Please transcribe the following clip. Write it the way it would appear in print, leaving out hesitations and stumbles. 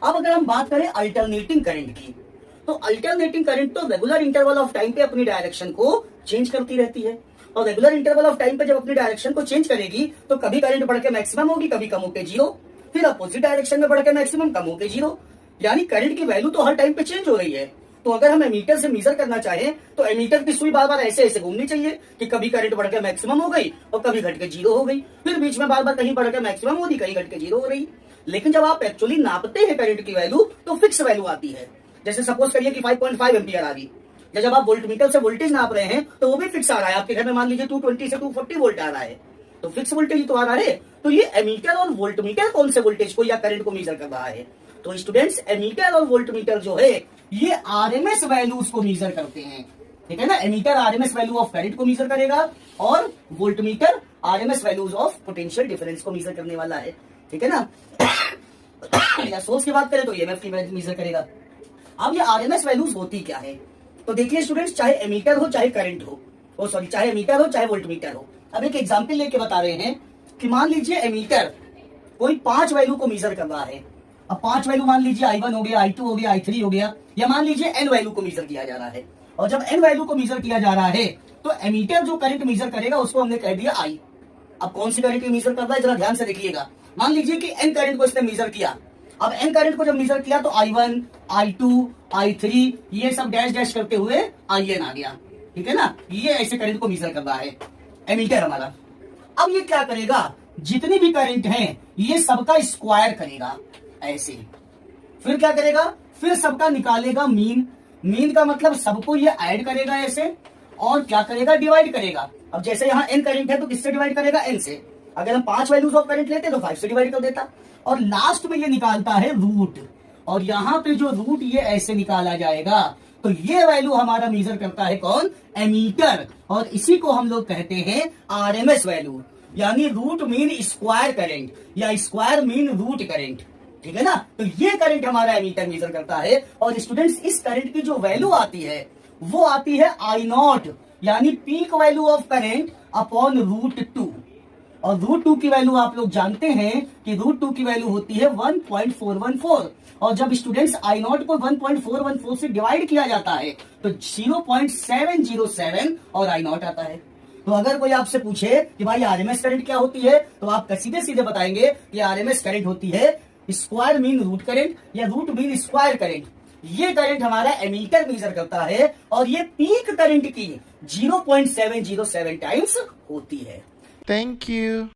अब अगर हम बात करें अल्टरनेटिंग करंट की, तो अल्टरनेटिंग करंट तो रेगुलर इंटरवल ऑफ टाइम पे अपनी डायरेक्शन को चेंज करती रहती है। और रेगुलर इंटरवल ऑफ टाइम पे जब अपनी डायरेक्शन को चेंज करेगी तो कभी करंट बढ़ के मैक्सिमम होगी, कभी कम होकर जीरो, फिर अपोजिट डायरेक्शन में बढ़ के मैक्सिमम, कम होकर जीरो। यानी करंट की वैल्यू तो हर टाइम पे चेंज हो रही है। तो अगर हम एमीटर से मेजर करना चाहें तो एमीटर की सुई बार बार ऐसे ऐसे घूमनी चाहिए कि कभी करंट बढ़ के मैक्सिमम हो गई और कभी घट के जीरो हो गई, फिर बीच में बार बार कहीं बढ़ के मैक्सिमम हो रही, कहीं घट के जीरो हो रही। लेकिन जब आप एक्चुअली नापते हैं करंट की वैल्यू तो फिक्स वैल्यू आती है। जैसे सपोज करिए कि 5.5 एम्पियर आ रही, जब आप वोल्टमीटर से वोल्टेज नाप रहे हैं तो वो भी फिक्स आ रहा है। आपके घर में मान लीजिए 220 से 240 वोल्ट आ रहा है, तो फिक्स वोल्टेज तो आ रहा है। तो ये एमीटर और वोल्टमीटर कौन से वोल्टेज को या करंट को मेजर कर रहा है? तो स्टूडेंट्स, एमीटर और वोल्टमीटर जो है ये आरएमएस वैल्यूज को मेजर करते हैं, ठीक है ना। Ammeter RMS value of current को मेजर करेगा और voltmeter RMS values of potential difference को मेजर करने वाला है, ठीक है ना। या सोर्स की बात करें तो ईएमएफ की मेजर करेगा। अब ये आरएमएस वैल्यूज होती क्या है? तो देखिए स्टूडेंट्स, चाहे एमीटर हो चाहे करंट हो, चाहे एमीटर हो चाहे वोल्टमीटर हो। अब एक एग्जांपल लेके बता रहे हैं कि मान लीजिए एमीटर कोई 5 वैल्यू को मेजर कर रहा है। अब 5 वैल्यू मान लीजिए I1 हो गया, I2 हो गया, I3 हो गया, या मान लीजिए n वैल्यू को मेजर किया जा रहा है। और जब n वैल्यू को मेजर किया जा रहा है तो एमीटर जो करंट मेजर करेगा उसको हमने कह दिया I। अब कौन सी करंट मेजर कर रहा है जरा ध्यान से देखिएगा। मान लीजिए कि n करंट को इसने मेजर किया। अब n करंट को जब मेजर किया तो I1, I2, I3 ये सब डैश डैश करते हुए IN आ गया, ठीक है ना। ये ऐसे करंट को मेजर कर रहा है एमीटर हमारा। अब ये क्या करेगा, जितनी भी करंट है ये सबका स्क्वायर करेगा ऐसे, फिर क्या करेगा, फिर सबका निकालेगा मीन। मीन का मतलब सबको ये ऐड करेगा ऐसे, और क्या करेगा, डिवाइड करेगा। अब जैसे यहाँ n करंट है तो किससे डिवाइड करेगा, n से। अगर हम 5 वैल्यूज ऑफ करंट लेते तो 5 से डिवाइड कर देता। और लास्ट में ये निकालता है रूट, और यहाँ पे जो रूट ये ऐसे निकाला जाएगा। तो ये वैल्यू हमारा मेजर करता है कौन, एमीटर, और इसी को हम लोग कहते हैं आरएमएस वैल्यू, यानी रूट मीन स्क्वायर करंट या स्क्वायर मीन रूट करंट, ठीक है ना। तो ये करंट हमारा एमीटर मेजर करता है। और स्टूडेंट्स, इस करंट की जो वैल्यू आती है वो आती है I0, यानी peak value of current upon √2। और √2 की वैल्यू आप लोग जानते हैं कि √2 की वैल्यू होती है 1.414। और जब स्टूडेंट्स I0 को 1.414 से डिवाइड किया जाता है तो 0.707 और I0 आता है। तो अगर कोई आपसे पूछे कि भाई आरएमएस करंट क्या होती है, तो आप सीधे सीधे बताएंगे कि आरएमएस करंट होती है स्क्वायर मीन रूट करंट या रूट मीन स्क्वायर करंट। ये करंट हमारा एमीटर मेजर करता है और ये पीक करंट की 0.707 टाइम्स होती है। Thank you.